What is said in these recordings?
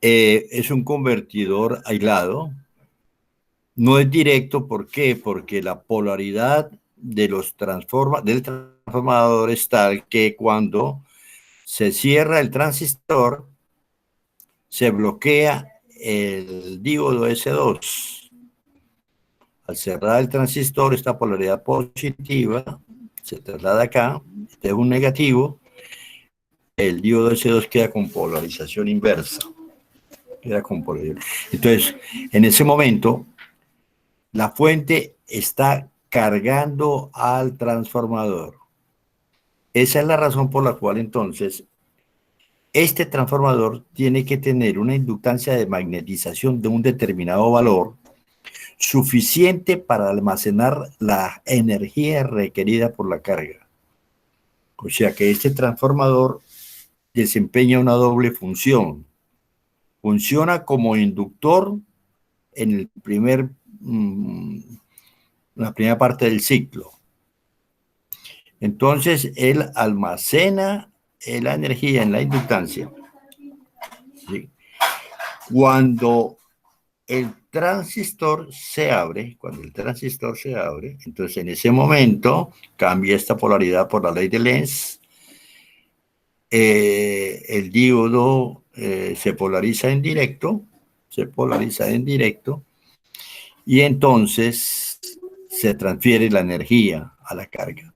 Es un convertidor aislado. No es directo, ¿por qué? Porque la polaridad de del transformador es tal que cuando se cierra el transistor, se bloquea el diodo S2. Al cerrar el transistor, esta polaridad positiva se traslada acá, este es un negativo, el diodo S2 queda con polarización inversa. Queda con polarización. Entonces, en ese momento, la fuente está cargando al transformador. Esa es la razón por la cual entonces este transformador tiene que tener una inductancia de magnetización de un determinado valor suficiente para almacenar la energía requerida por la carga. O sea que este transformador desempeña una doble función. Funciona como inductor en la primera parte del ciclo. Entonces, él almacena la energía en la inductancia. ¿Sí? Cuando el transistor se abre, entonces en ese momento cambia esta polaridad por la ley de Lenz. El diodo se polariza en directo, y entonces se transfiere la energía a la carga.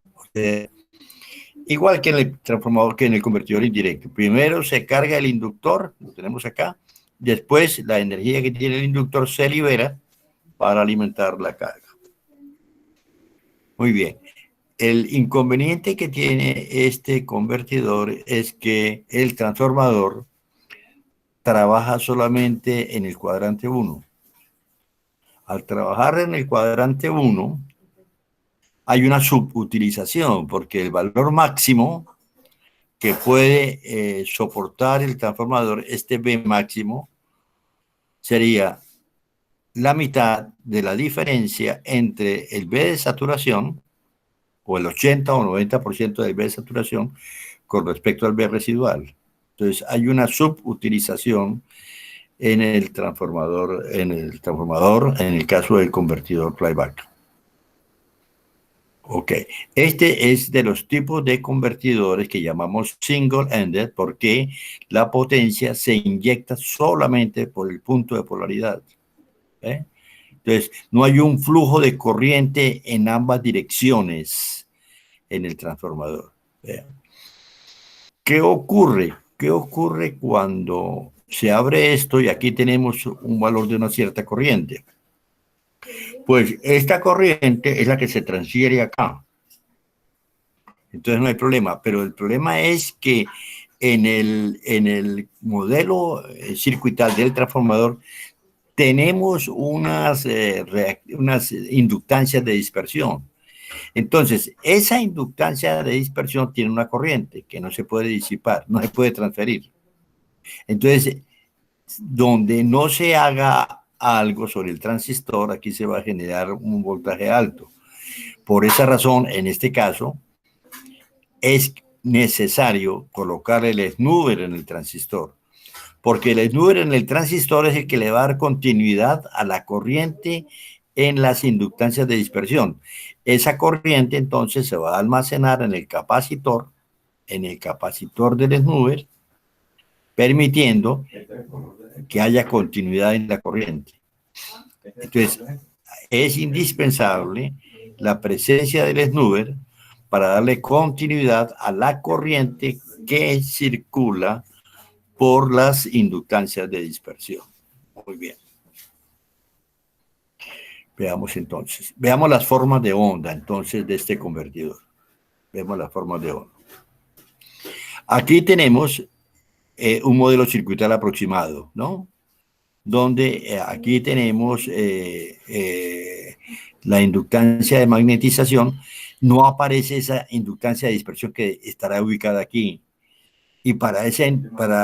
Igual que en el transformador, que en el convertidor indirecto. Primero se carga el inductor, lo tenemos acá, después la energía que tiene el inductor se libera para alimentar la carga. Muy bien. El inconveniente que tiene este convertidor es que el transformador trabaja solamente en el cuadrante 1. Al trabajar en el cuadrante 1, hay una subutilización, porque el valor máximo que puede soportar el transformador, este B máximo, sería la mitad de la diferencia entre el B de saturación, o el 80 o 90% del B de saturación, con respecto al B residual. Entonces, hay una subutilización en el transformador, en el caso del convertidor flyback. Ok, este es de los tipos de convertidores que llamamos single-ended porque la potencia se inyecta solamente por el punto de polaridad. Entonces, no hay un flujo de corriente en ambas direcciones en el transformador. ¿Qué ocurre? ¿Qué ocurre cuando se abre esto y aquí tenemos un valor de una cierta corriente? Pues esta corriente es la que se transfiere acá. Entonces no hay problema, pero el problema es que en el modelo circuital del transformador tenemos unas inductancias de dispersión. Entonces, esa inductancia de dispersión tiene una corriente que no se puede disipar, no se puede transferir. Entonces, donde no se haga algo sobre el transistor, aquí se va a generar un voltaje alto. Por esa razón, en este caso, es necesario colocar el snoozer en el transistor, porque el snoozer en el transistor es el que le va a dar continuidad a la corriente en las inductancias de dispersión. Esa corriente entonces se va a almacenar en el capacitor del snoozer, permitiendo que haya continuidad en la corriente. Entonces, es indispensable la presencia del snoozer para darle continuidad a la corriente que circula por las inductancias de dispersión. Muy bien. Veamos entonces. Veamos las formas de onda entonces de este convertidor. Vemos las formas de onda. Aquí tenemos un modelo circuital aproximado, ¿no? Donde aquí tenemos la inductancia de magnetización. No aparece esa inductancia de dispersión que estará ubicada aquí. Y para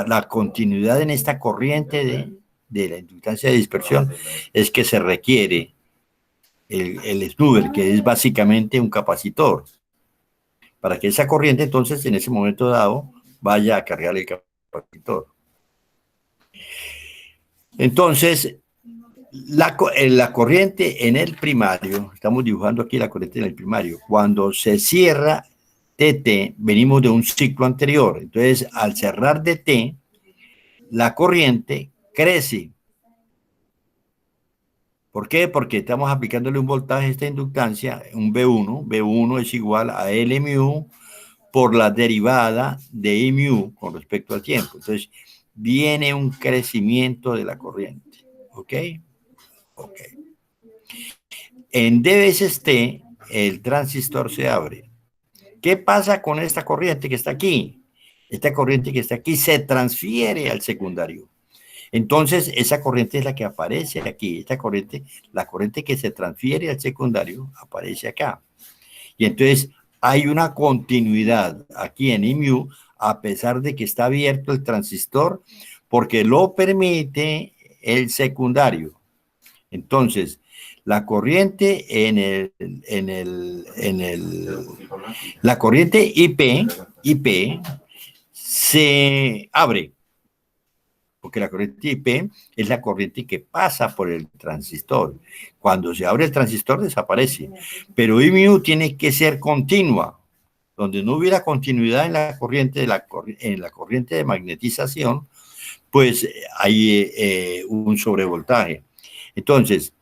la continuidad en esta corriente de la inductancia de dispersión es que se requiere el snoozer, que es básicamente un capacitor, para que esa corriente entonces en ese momento dado vaya a cargar el capacitor. Entonces, la corriente en el primario, estamos dibujando aquí la corriente en el primario, cuando se cierra DT, venimos de un ciclo anterior, entonces al cerrar DT, la corriente crece. ¿Por qué? Porque estamos aplicándole un voltaje a esta inductancia, un B1. B1 es igual a L mu por la derivada de I mu con respecto al tiempo. Entonces, viene un crecimiento de la corriente. ¿Ok? Ok. En D veces T, el transistor se abre. ¿Qué pasa con esta corriente que está aquí? Esta corriente que está aquí se transfiere al secundario. Entonces, esa corriente es la que aparece aquí. Esta corriente, la corriente que se transfiere al secundario, aparece acá. Y entonces hay una continuidad aquí en I mu, a pesar de que está abierto el transistor, porque lo permite el secundario. Entonces, la corriente la corriente IP se abre, porque la corriente IP es la corriente que pasa por el transistor. Cuando se abre el transistor desaparece, pero I mu tiene que ser continua. Donde no hubiera continuidad en la corriente de magnetización, pues hay un sobrevoltaje. Entonces,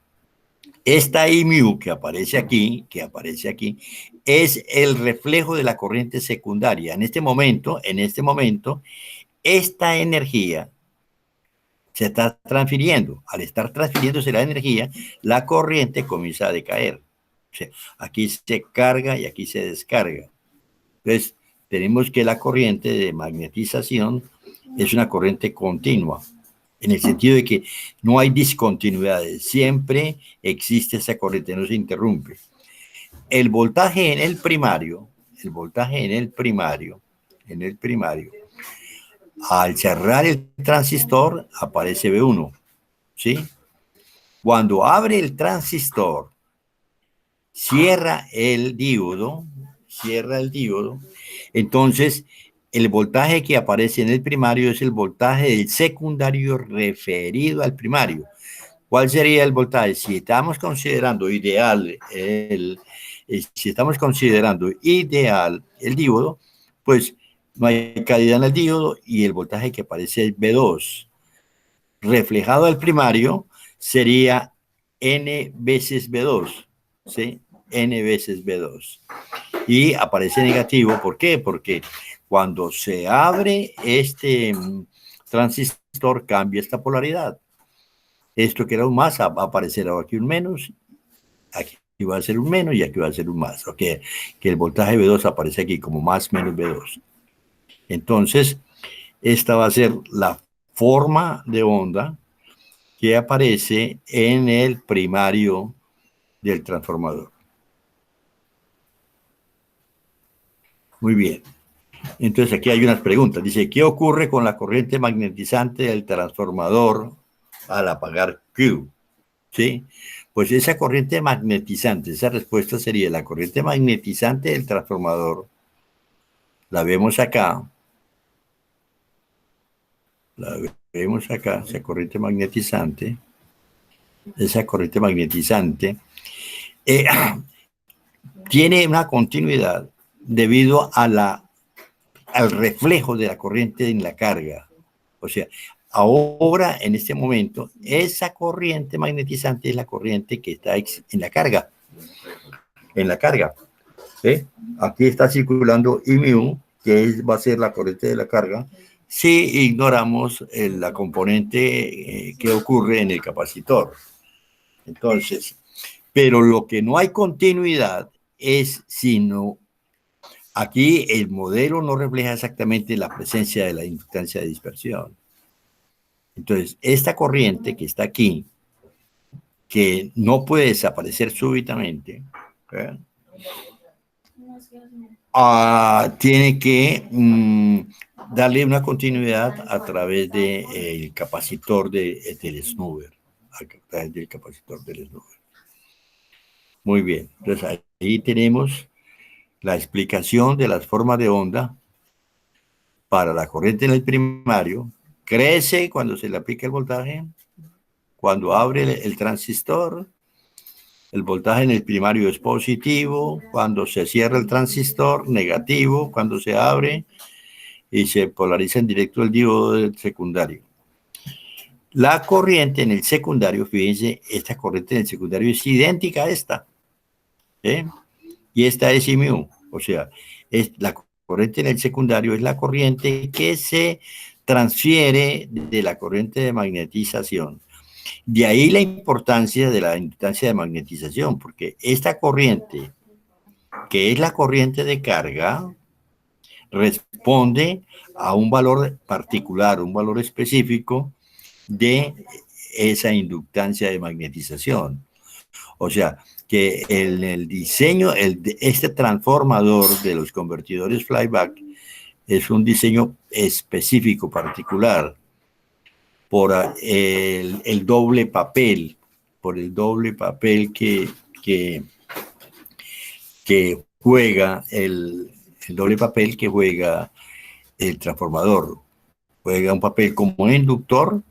esta I mu que aparece aquí, es el reflejo de la corriente secundaria. En este momento, esta energía se está transfiriendo. Al estar transfiriéndose la energía, la corriente comienza a decaer. O sea, aquí se carga y aquí se descarga. Entonces, tenemos que la corriente de magnetización es una corriente continua, en el sentido de que no hay discontinuidades, siempre existe esa corriente, no se interrumpe. El voltaje en el primario, al cerrar el transistor aparece B1, ¿sí? Cuando abre el transistor, cierra el diodo, entonces el voltaje que aparece en el primario es el voltaje del secundario referido al primario. ¿Cuál sería el voltaje? Si estamos considerando ideal el diodo, pues no hay caída en el diodo y el voltaje que aparece es B2. Reflejado al primario sería N veces B2, ¿sí? N veces B2. Y aparece negativo, ¿por qué? Porque cuando se abre este transistor cambia esta polaridad. Esto que era un más va a aparecer ahora aquí un menos, aquí va a ser un menos y aquí va a ser un más. Ok, que el voltaje B2 aparece aquí como más menos B2. Entonces, esta va a ser la forma de onda que aparece en el primario del transformador. Muy bien. Entonces aquí hay unas preguntas. Dice, ¿qué ocurre con la corriente magnetizante del transformador al apagar Q? ¿Sí? Pues esa corriente magnetizante, esa respuesta sería la corriente magnetizante del transformador. La vemos acá. Esa corriente magnetizante. Tiene una continuidad debido a al reflejo de la corriente en la carga. O sea, ahora, en este momento, esa corriente magnetizante es la corriente que está en la carga. ¿Sí? Aquí está circulando I mu, que va a ser la corriente de la carga, si ignoramos la componente que ocurre en el capacitor. Entonces, pero lo que no hay continuidad es sino aquí el modelo no refleja exactamente la presencia de la inductancia de dispersión. Entonces, esta corriente que está aquí, que no puede desaparecer súbitamente, tiene que darle una continuidad a través del capacitor del Snubber. A través del capacitor del Snubber. Muy bien. Entonces, ahí tenemos la explicación de las formas de onda para la corriente en el primario. Crece cuando se le aplica el voltaje cuando abre el transistor, el voltaje en el primario es positivo, cuando se cierra el transistor, negativo, cuando se abre y se polariza en directo el diodo del secundario. La corriente en el secundario, fíjense, esta corriente en el secundario es idéntica a esta, ¿eh? Y esta es I mu, o sea, la corriente en el secundario es la corriente que se transfiere de la corriente de magnetización. De ahí la importancia de la inductancia de magnetización, porque esta corriente, que es la corriente de carga, responde a un valor particular, un valor específico de esa inductancia de magnetización. O sea, que el diseño, este transformador de los convertidores flyback es un diseño específico, particular, por el doble papel, por el doble papel que juega el doble papel que juega el transformador. Juega un papel como inductor,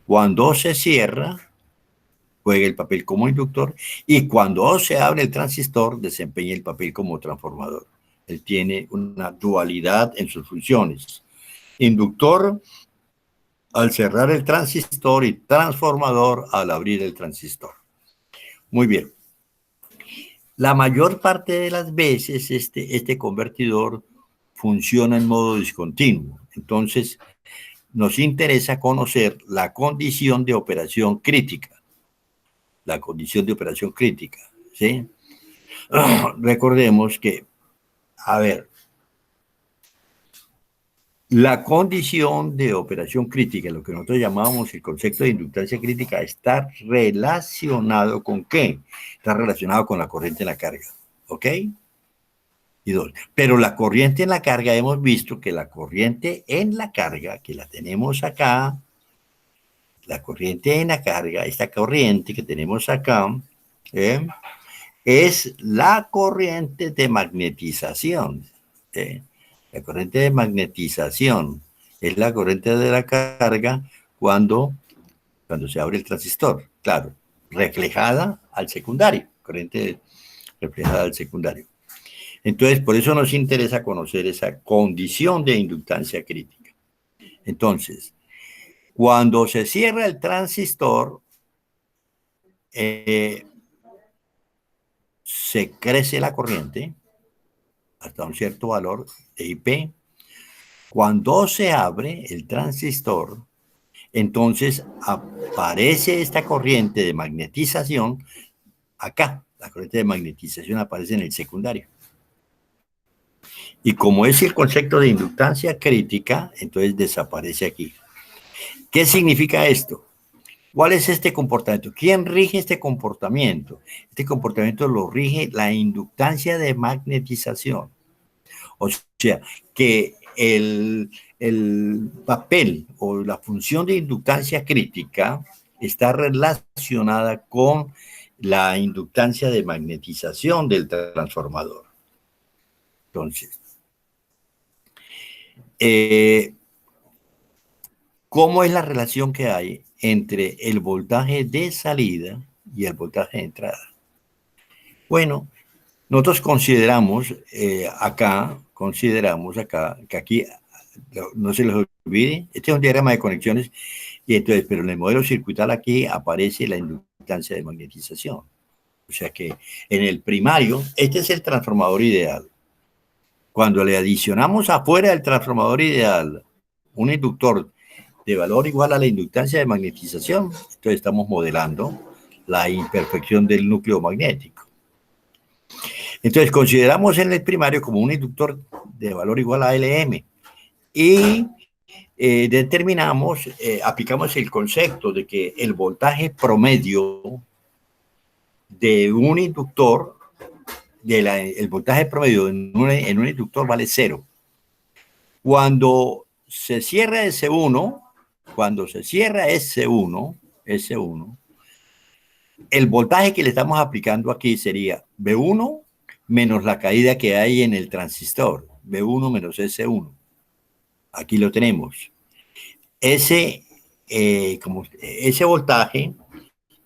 cuando se cierra, juega el papel como inductor, y cuando se abre el transistor, desempeña el papel como transformador. Él tiene una dualidad en sus funciones. Inductor al cerrar el transistor y transformador al abrir el transistor. Muy bien. La mayor parte de las veces este convertidor funciona en modo discontinuo. Entonces, nos interesa conocer la condición de operación crítica. La condición de operación crítica, ¿sí? Recordemos que, a ver, la condición de operación crítica, lo que nosotros llamamos el concepto de inductancia crítica, está relacionado ¿con qué? Está relacionado con la corriente en la carga, ¿ok? Y dos. Pero la corriente en la carga, hemos visto que la corriente en la carga, que la tenemos acá, la corriente en la carga, esta corriente que tenemos acá, es la corriente de magnetización. La corriente de magnetización es la corriente de la carga cuando se abre el transistor, claro, reflejada al secundario, corriente reflejada al secundario. Entonces, por eso nos interesa conocer esa condición de inductancia crítica. Entonces, cuando se cierra el transistor, se crece la corriente hasta un cierto valor de IP. Cuando se abre el transistor, entonces aparece esta corriente de magnetización acá. La corriente de magnetización aparece en el secundario. Y como es el concepto de inductancia crítica, entonces desaparece aquí. ¿Qué significa esto? ¿Cuál es este comportamiento? ¿Quién rige este comportamiento? Este comportamiento lo rige la inductancia de magnetización. O sea, que el papel o la función de inductancia crítica está relacionada con la inductancia de magnetización del transformador. Entonces, ¿cómo es la relación que hay entre el voltaje de salida y el voltaje de entrada? Bueno, nosotros consideramos acá que aquí, no se les olvide, este es un diagrama de conexiones, y entonces, pero en el modelo circuital aquí aparece la inductancia de magnetización. O sea que en el primario, este es el transformador ideal. Cuando le adicionamos afuera del transformador ideal un inductor de valor igual a la inductancia de magnetización, entonces estamos modelando la imperfección del núcleo magnético. Entonces consideramos en el primario como un inductor de valor igual a Lm y determinamos, aplicamos el concepto de que el voltaje promedio de un inductor, el voltaje promedio en un inductor vale 0. Cuando se cierra S1, S1, el voltaje que le estamos aplicando aquí sería B1 menos la caída que hay en el transistor, B1 menos S1. Aquí lo tenemos. Ese como ese voltaje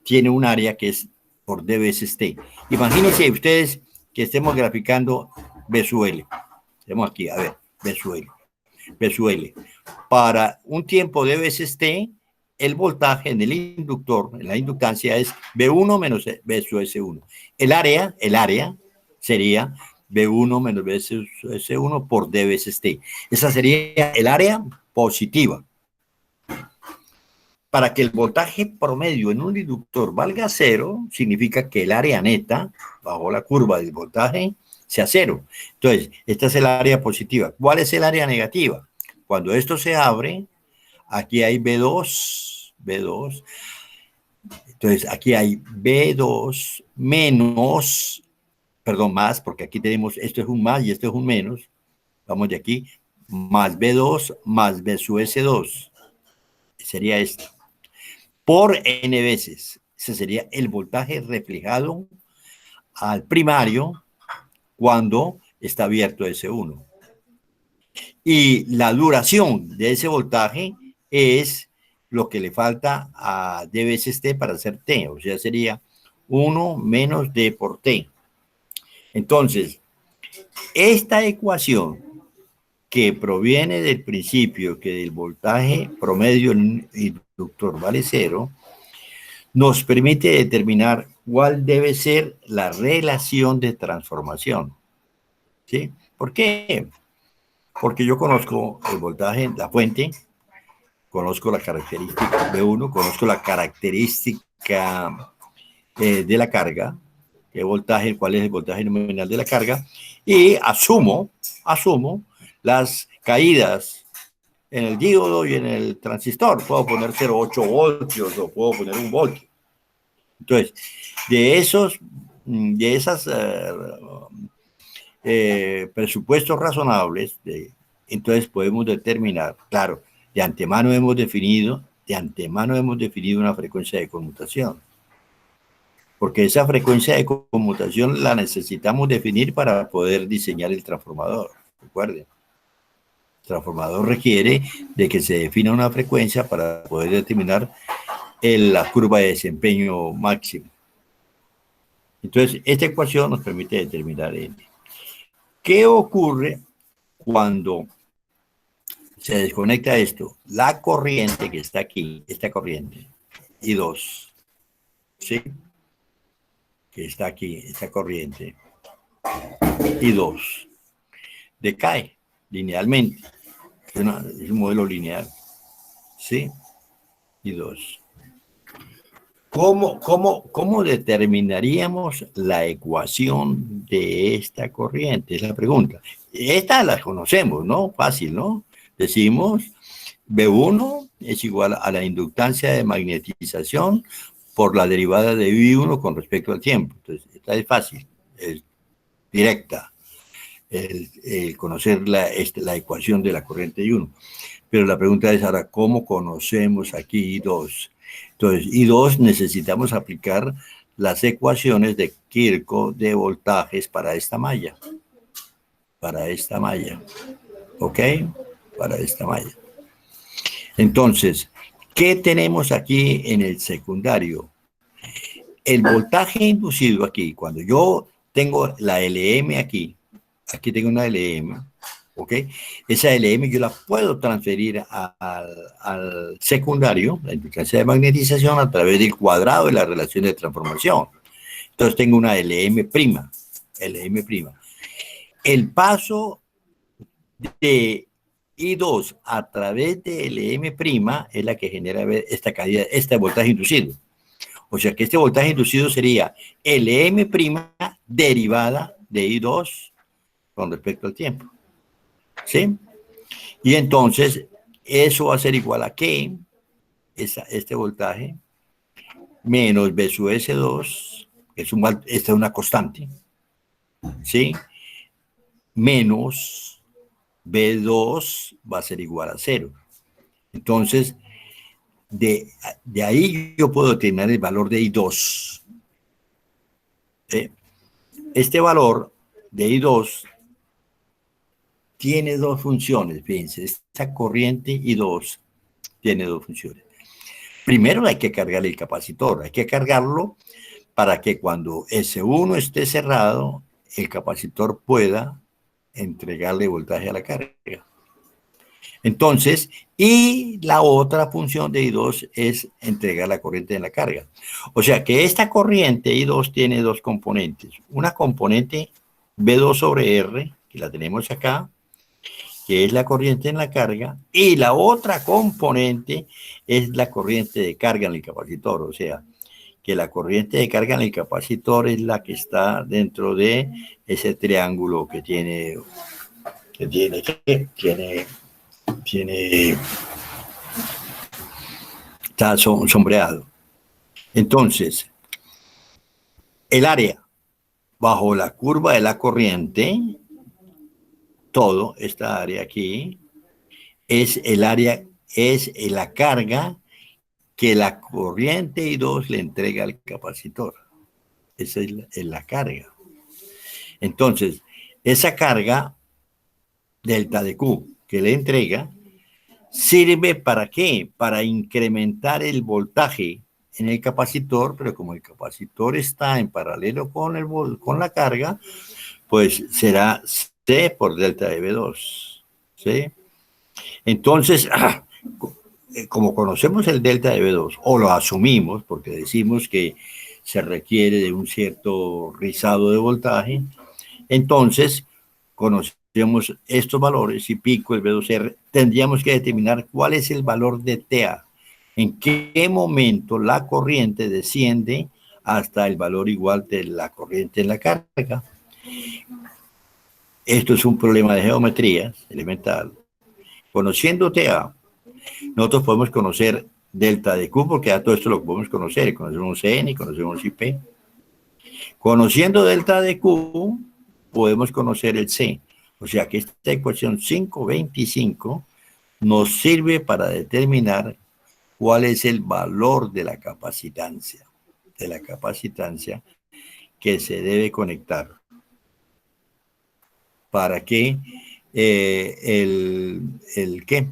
tiene un área que es por D veces T. Imagínense ustedes que estemos graficando B sub L. Tenemos aquí, a ver, B sub L. B sub L. Para un tiempo D veces T, el voltaje en el inductor, en la inductancia, es B1 menos B sub S1. El área sería B1 menos B sub S1 por D veces T. Esa sería el área positiva. Para que el voltaje promedio en un inductor valga cero, significa que el área neta, bajo la curva del voltaje, sea cero. Entonces, esta es el área positiva. ¿Cuál es el área negativa? Cuando esto se abre, aquí hay B2. Entonces, aquí hay B2 menos, perdón, más, porque aquí tenemos, esto es un más y esto es un menos. Vamos de aquí, más B2 más B sub S2. Sería esto. Por n veces. Ese sería el voltaje reflejado al primario cuando está abierto S1. Y la duración de ese voltaje es lo que le falta a D veces T para hacer T, o sea, sería 1 menos D por T. Entonces, esta ecuación que proviene del principio que el voltaje promedio en un inductor vale cero, nos permite determinar cuál debe ser la relación de transformación. ¿Sí? ¿Por qué? Porque yo conozco el voltaje, la fuente, conozco la característica B1, conozco la característica de la carga, qué voltaje, cuál es el voltaje nominal de la carga, y asumo las caídas en el díodo y en el transistor. Puedo poner 0,8 voltios o puedo poner 1 voltio. Entonces, de esas presupuestos razonables, entonces podemos determinar, claro, de antemano hemos definido una frecuencia de conmutación. Porque esa frecuencia de conmutación la necesitamos definir para poder diseñar el transformador. Recuerden, el transformador requiere de que se defina una frecuencia para poder determinar la curva de desempeño máximo. Entonces, esta ecuación nos permite determinar N. ¿Qué ocurre cuando se desconecta esto? La corriente que está aquí, esta corriente, I2, ¿sí? Que está aquí, esta corriente, I2, decae linealmente. Es un modelo lineal, ¿sí? I2. ¿Cómo determinaríamos la ecuación de esta corriente? Es la pregunta. Esta la conocemos, ¿no? Fácil, ¿no? Decimos B1 es igual a la inductancia de magnetización por la derivada de V1 con respecto al tiempo. Entonces, esta es fácil, es directa, el conocer la ecuación de la corriente I1. Pero la pregunta es ahora, ¿cómo conocemos aquí I2? Entonces, I2 necesitamos aplicar las ecuaciones de Kirchhoff de voltajes para esta malla. ¿Ok? Para esta malla. Entonces, ¿qué tenemos aquí en el secundario? El voltaje inducido aquí, cuando yo tengo la LM aquí tengo una LM, ¿ok? Esa LM yo la puedo transferir al secundario, la inductancia de magnetización, a través del cuadrado de la relación de transformación. Entonces tengo una LM'. El paso de I2 a través de LM' es la que genera esta caída, este voltaje inducido. O sea que este voltaje inducido sería LM' derivada de I2 con respecto al tiempo. ¿Sí? Y entonces, eso va a ser igual a que este voltaje menos B sub S2, que esta es una constante, ¿sí? Menos B2 va a ser igual a 0. Entonces, de ahí yo puedo tener el valor de I2. Este valor de I2 tiene dos funciones, fíjense, esta corriente I2 tiene dos funciones. Primero hay que cargar el capacitor, hay que cargarlo para que cuando S1 esté cerrado, el capacitor pueda entregarle voltaje a la carga. Entonces, y la otra función de I2 es entregar la corriente en la carga. O sea que esta corriente I2 tiene dos componentes. Una componente B2 sobre R, que la tenemos acá, que es la corriente en la carga, y la otra componente es la corriente de carga en el capacitor. O sea, que la corriente de carga en el capacitor es la que está dentro de ese triángulo que está sombreado. Entonces, el área bajo la curva de la corriente, todo esta área aquí, es el área, es la carga que la corriente I2 le entrega al capacitor. Esa es la carga. Entonces, esa carga delta de Q que le entrega sirve para qué? Para incrementar el voltaje en el capacitor, pero como el capacitor está en paralelo con la carga, pues será C por delta de V2. ¿Sí? Entonces, como conocemos el delta de V2, o lo asumimos, porque decimos que se requiere de un cierto rizado de voltaje, entonces conocemos estos valores y pico, el V2R, tendríamos que determinar cuál es el valor de TA, en qué momento la corriente desciende hasta el valor igual de la corriente en la carga. Esto es un problema de geometría elemental. Conociendo TA, nosotros podemos conocer delta de Q, porque a todo esto lo podemos conocer, conocemos CN y conocemos IP. Conociendo delta de Q, podemos conocer el C. O sea que esta ecuación 525 nos sirve para determinar cuál es el valor de la capacitancia que se debe conectar para que ¿qué?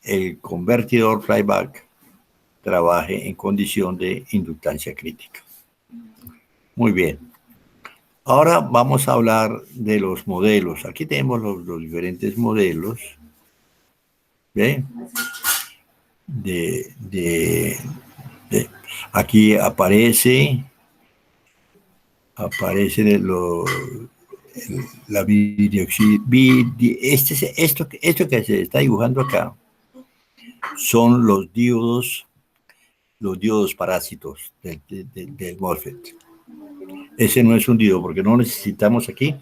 El convertidor flyback trabaje en condición de inductancia crítica. Muy bien. Ahora vamos a hablar de los modelos. Aquí tenemos los diferentes modelos. ¿Ve? Aquí aparece la bidióxido. Esto que se está dibujando acá son los diodos parásitos del MOSFET. Ese no es un diodo porque no necesitamos aquí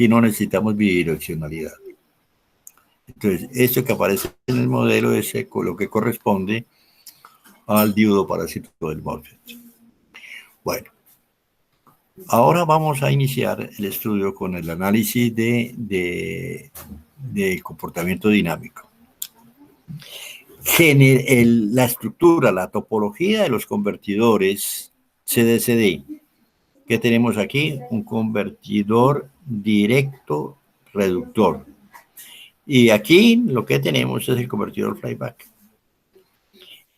no necesitamos bidireccionalidad. Entonces, esto que aparece en el modelo es lo que corresponde al diodo parásito del MOSFET. Bueno, ahora vamos a iniciar el estudio con el análisis de comportamiento dinámico. La estructura, la topología de los convertidores CDCD. ¿Qué tenemos aquí? Un convertidor directo reductor. Y aquí lo que tenemos es el convertidor flyback.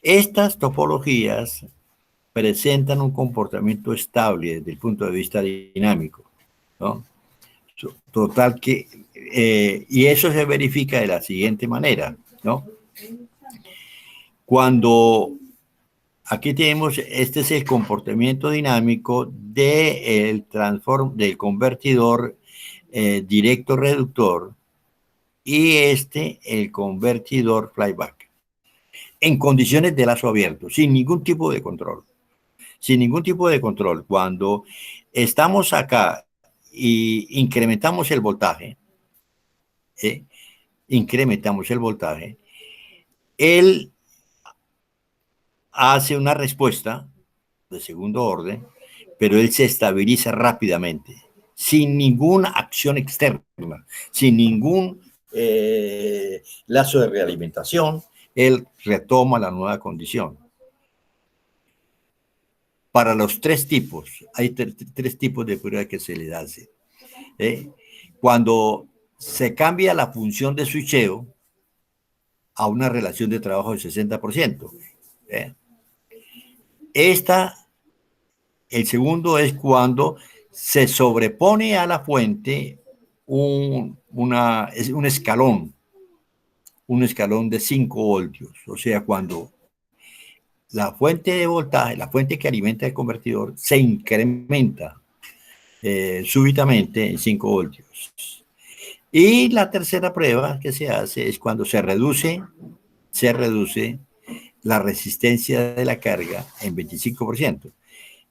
Estas topologías presentan un comportamiento estable desde el punto de vista dinámico, ¿no? Total que, y eso se verifica de la siguiente manera, ¿no? Cuando aquí tenemos, este es el comportamiento dinámico del convertidor directo reductor y el convertidor flyback en condiciones de lazo abierto, sin ningún tipo de control. Sin ningún tipo de control. Cuando estamos acá y incrementamos el voltaje, él hace una respuesta de segundo orden, pero él se estabiliza rápidamente, sin ninguna acción externa, sin ningún lazo de realimentación, él retoma la nueva condición. Para los tres tipos, hay tres tipos de prueba que se le hace. Cuando se cambia la función de switcheo, a una relación de trabajo del 60%. ¿Eh? El segundo es cuando se sobrepone a la fuente un escalón de 5 voltios. O sea, cuando la fuente de voltaje, la fuente que alimenta el convertidor, se incrementa súbitamente en 5 voltios. Y la tercera prueba que se hace es cuando se reduce la resistencia de la carga en 25%.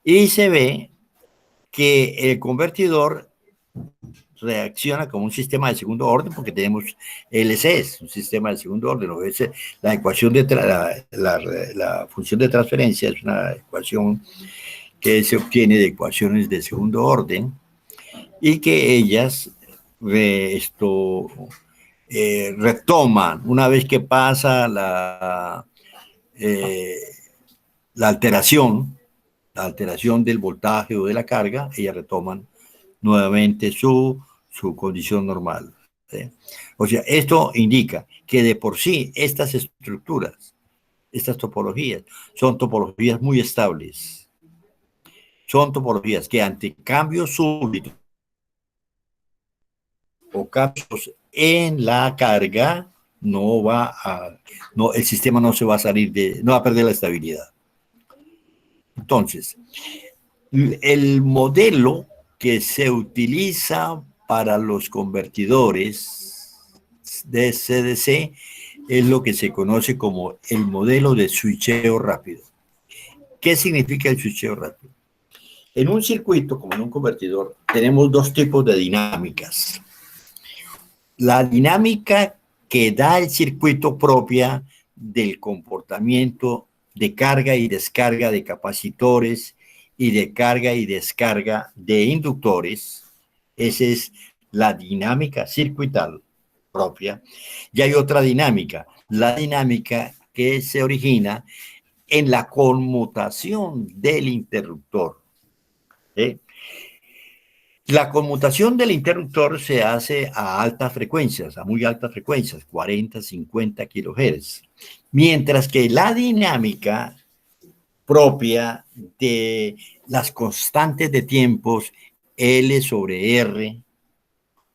Y se ve que el convertidor reacciona como un sistema de segundo orden porque tenemos LCs, un sistema de segundo orden. La ecuación de la función de transferencia es una ecuación que se obtiene de ecuaciones de segundo orden y que ellas retoman una vez que pasa eh, la alteración del voltaje o de la carga, ellas retoman nuevamente su condición normal. ¿Sí? O sea, esto indica que de por sí estas estructuras, estas topologías, son topologías muy estables. Son topologías que ante cambios súbitos o cambios en la carga, el sistema no se va a salir no va a perder la estabilidad. Entonces, el modelo que se utiliza para los convertidores de CDC es lo que se conoce como el modelo de switcheo rápido. ¿Qué significa el switcheo rápido? En un circuito, como en un convertidor, tenemos dos tipos de dinámicas. La dinámica que da el circuito propia del comportamiento de carga y descarga de capacitores y de carga y descarga de inductores. Esa es la dinámica circuital propia. Y hay otra dinámica, la dinámica que se origina en la conmutación del interruptor. ¿Sí? La conmutación del interruptor se hace a altas frecuencias, a muy altas frecuencias, 40, 50 kilohertz, mientras que la dinámica propia de las constantes de tiempos L sobre R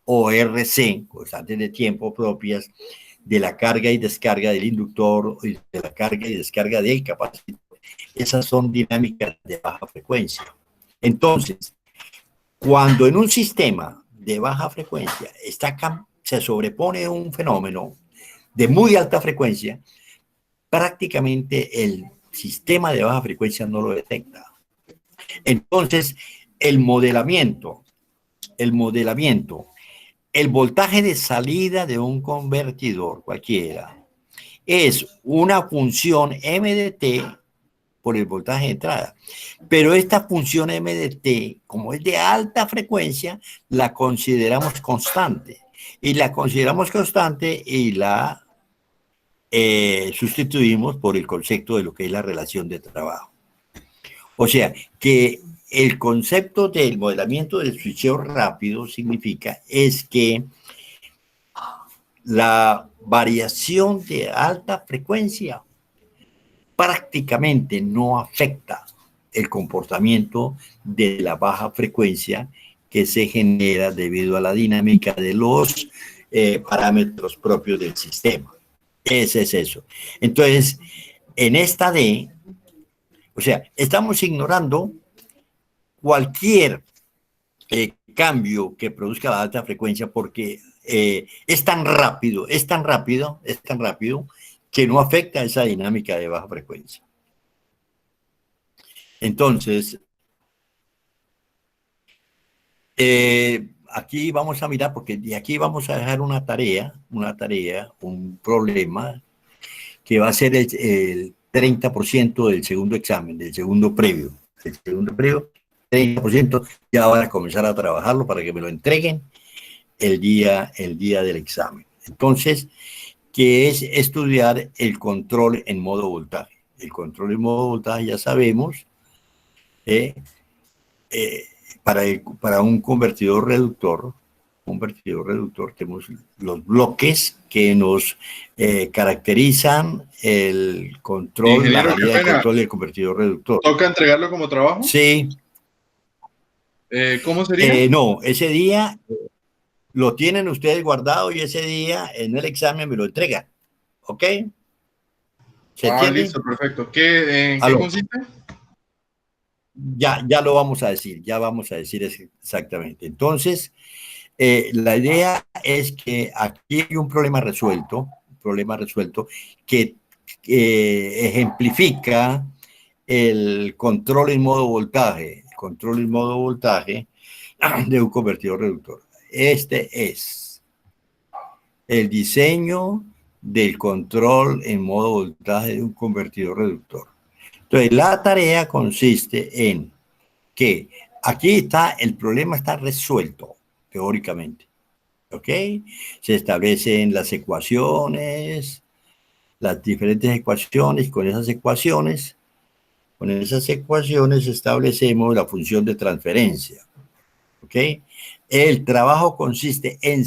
o RC, constantes de tiempo propias de la carga y descarga del inductor y de la carga y descarga del capacitor, esas son dinámicas de baja frecuencia. Entonces, cuando en un sistema de baja frecuencia se sobrepone un fenómeno de muy alta frecuencia, prácticamente el sistema de baja frecuencia no lo detecta. Entonces, el modelamiento, el voltaje de salida de un convertidor cualquiera es una función M de T por el voltaje de entrada. Pero esta función M de T, como es de alta frecuencia, la consideramos constante. Y la consideramos constante y la sustituimos por el concepto de lo que es la relación de trabajo. O sea, que el concepto del modelamiento del switcheo rápido significa es que la variación de alta frecuencia prácticamente no afecta el comportamiento de la baja frecuencia que se genera debido a la dinámica de los parámetros propios del sistema. Ese es eso. Entonces, en esta D, o sea, estamos ignorando cualquier cambio que produzca la alta frecuencia porque es tan rápido que no afecta esa dinámica de baja frecuencia. Entonces, aquí vamos a mirar, porque de aquí vamos a dejar una tarea, un problema, que va a ser el 30% del segundo examen, del segundo previo. El segundo previo, 30%, ya van a comenzar a trabajarlo para que me lo entreguen el día del examen. Entonces, que es estudiar el control en modo voltaje. El control en modo voltaje ya sabemos, para un convertidor reductor, convertidor reductor tenemos los bloques que nos caracterizan el control, Ingeniero, la qué salida de pena. control del convertidor reductor. ¿Toca entregarlo como trabajo? Sí. ¿Cómo sería? No, ese día lo tienen ustedes guardado y ese día en el examen me lo entregan. ¿Ok? ¿Se entiende? Listo, perfecto. ¿En qué Aló. consiste? Ya lo vamos a decir, ya vamos a decir exactamente. Entonces, la idea es que aquí hay un problema resuelto que ejemplifica el control en modo voltaje, de un convertidor reductor. Este es el diseño del control en modo voltaje de un convertidor reductor. Entonces, la tarea consiste en que aquí está, el problema está resuelto teóricamente. ¿Ok? Se establecen las ecuaciones, las diferentes ecuaciones, con esas ecuaciones establecemos la función de transferencia. ¿Ok? El trabajo consiste en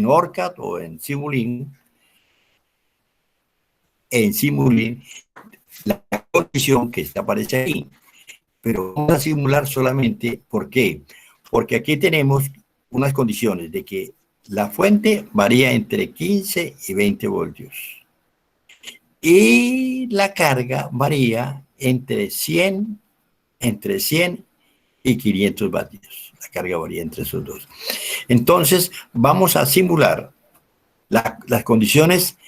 ORCAD o en Simulink, la condición que aparece ahí. Pero vamos a simular solamente, ¿por qué? Porque aquí tenemos unas condiciones de que la fuente varía entre 15 y 20 voltios. Y la carga varía entre 100 y 500 vatios. La carga varía entre esos dos. Entonces, vamos a simular las condiciones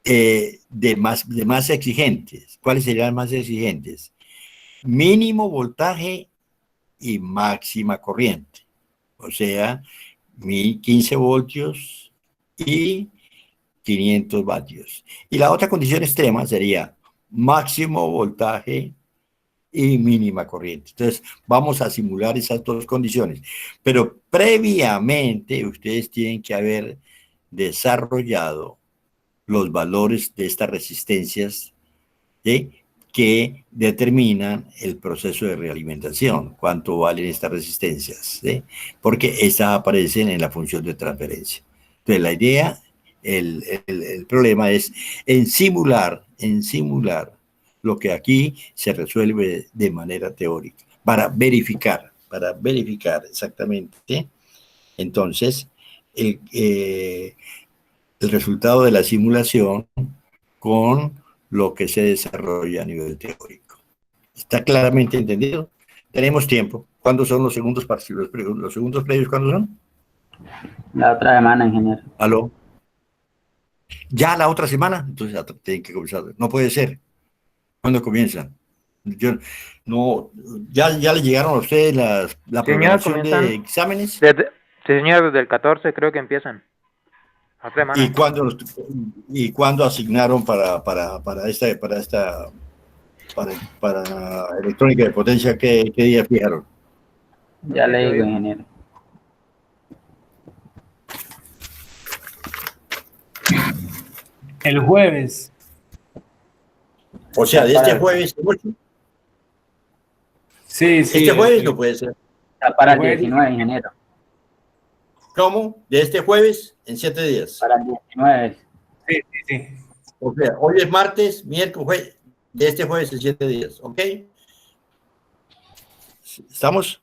de más exigentes. ¿Cuáles serían más exigentes? Mínimo voltaje y máxima corriente. O sea, 1015 voltios y 500 vatios. Y la otra condición extrema sería máximo voltaje y mínima corriente. Entonces, vamos a simular esas dos condiciones. Pero previamente, ustedes tienen que haber desarrollado los valores de estas resistencias, ¿sí?, que determinan el proceso de realimentación, cuánto valen estas resistencias, ¿sí?, porque estas aparecen en la función de transferencia. Entonces, la idea, el problema es en simular lo que aquí se resuelve de manera teórica, para verificar exactamente. Entonces, el resultado de la simulación con lo que se desarrolla a nivel teórico. ¿Está claramente entendido? Tenemos tiempo. ¿Cuándo son los segundos parciales? ¿Los segundos previos cuándo son? La otra semana, ingeniero. ¿Aló? ¿Ya la otra semana? Entonces ya tienen que comenzar. No puede ser. ¿Cuándo comienzan? Yo, no, ya le llegaron a ustedes la programación de exámenes. Sí, señor, desde el 14 creo que empiezan. Otra semana. ¿Y cuándo asignaron para electrónica de potencia? ¿Qué día fijaron? Ya le digo, ingeniero. El jueves. O sea, de este jueves. Sí. Este jueves no puede ser. Está para el 19, ingeniero. ¿Cómo? ¿De este jueves? En 7 días. Para el 19. Sí. O sea, hoy es martes, miércoles, jueves. De este jueves en 7 días. ¿Ok? ¿Estamos?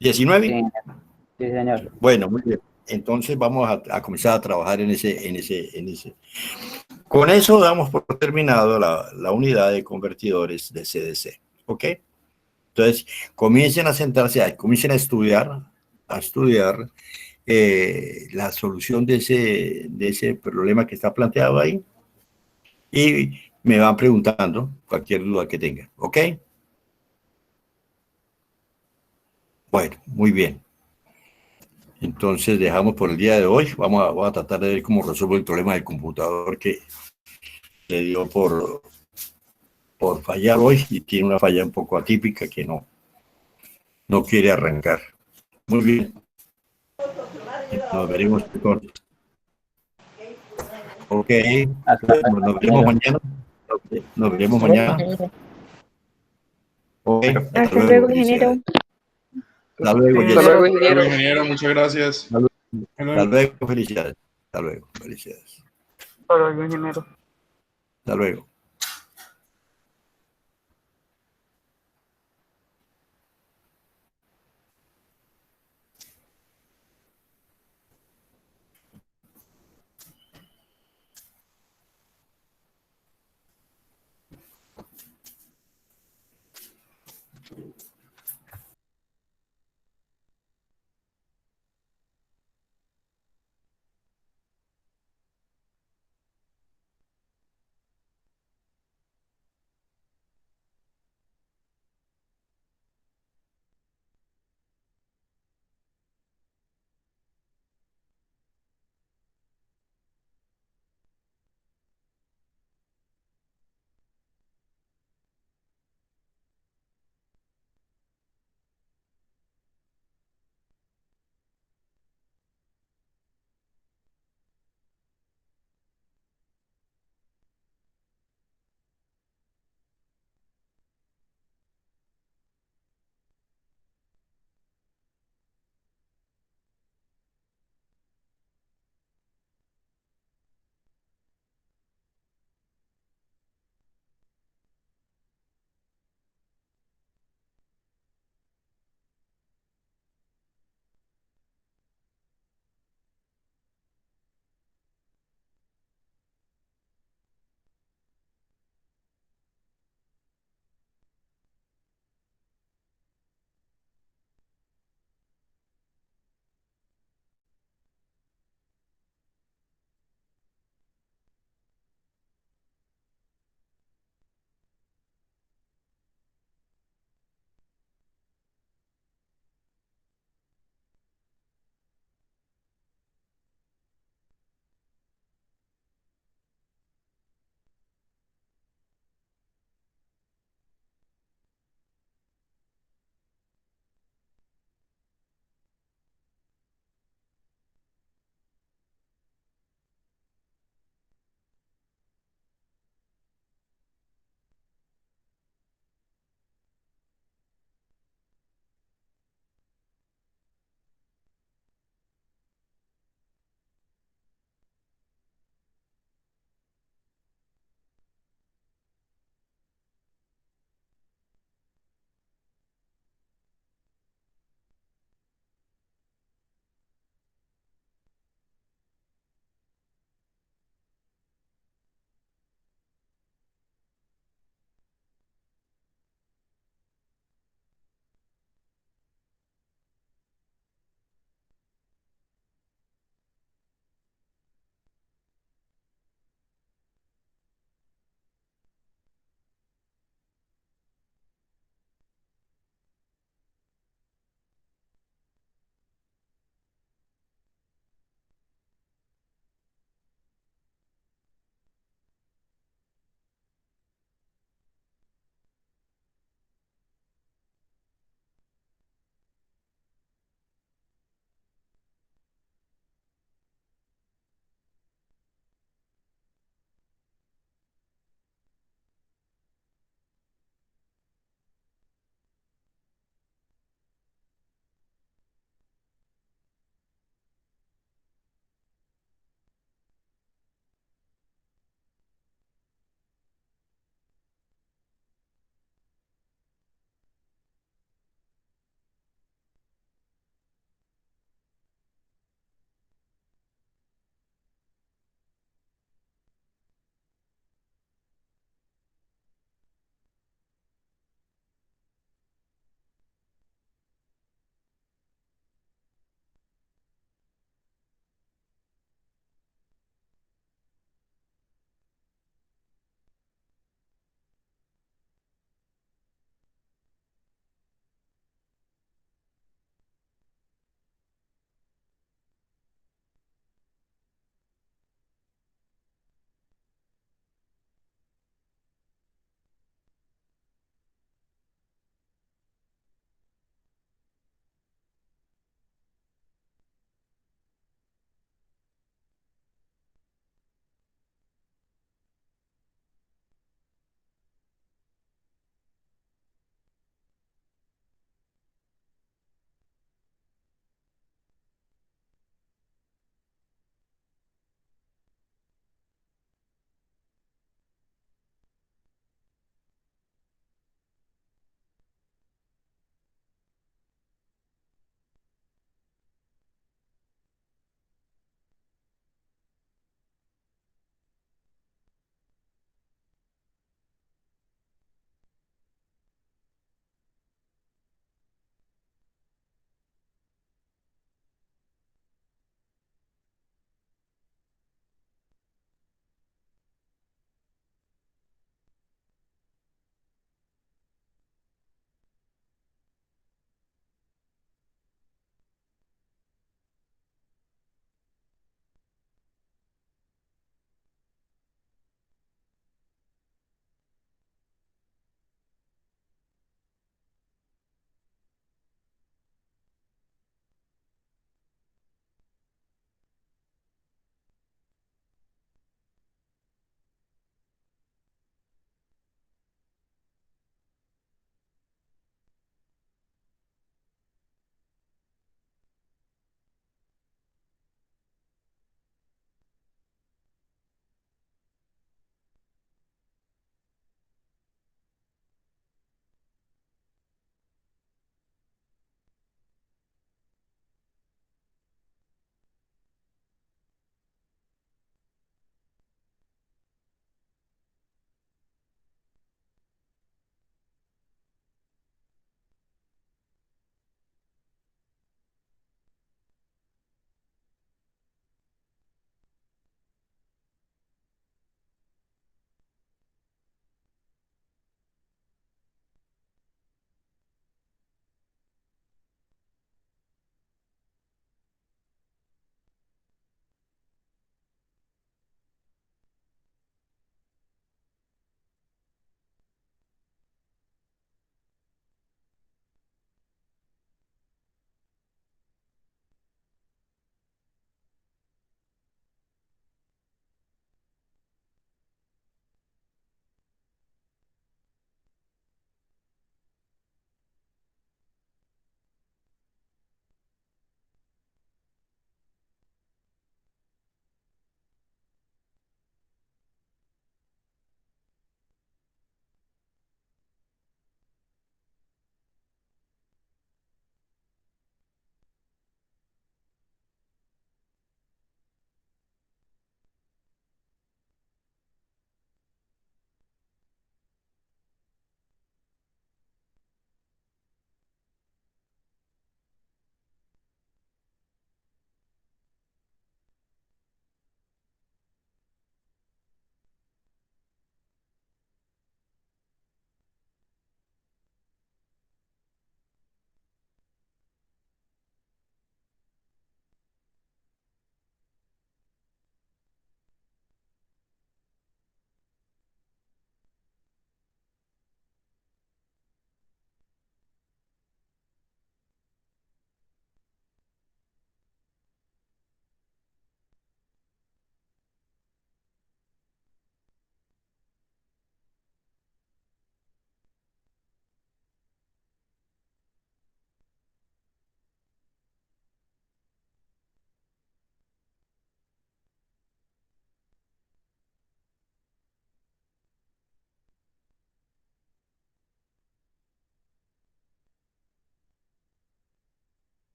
¿19? Sí, señor. Bueno, muy bien. Entonces vamos a comenzar a trabajar en ese. Con eso damos por terminado la unidad de convertidores de CDC. ¿Ok? Entonces, comiencen a sentarse, comiencen a estudiar la solución de ese problema que está planteado ahí y me van preguntando cualquier duda que tengan. ¿Ok? Bueno, muy bien. Entonces dejamos por el día de hoy. Vamos a tratar de ver cómo resuelvo el problema del computador que le dio por fallar hoy y tiene una falla un poco atípica que no quiere arrancar. Muy bien. Nos veremos entonces. Ok. Nos veremos mañana. Nos veremos mañana. Ok. Hasta luego, ingeniero. Hasta luego, Hasta Jessica. Hasta luego, Hasta ingeniero. luego, ingeniero, muchas gracias. Hasta Hasta luego. luego, felicidades. Hasta luego, felicidades. Hasta luego, ingeniero. Hasta luego.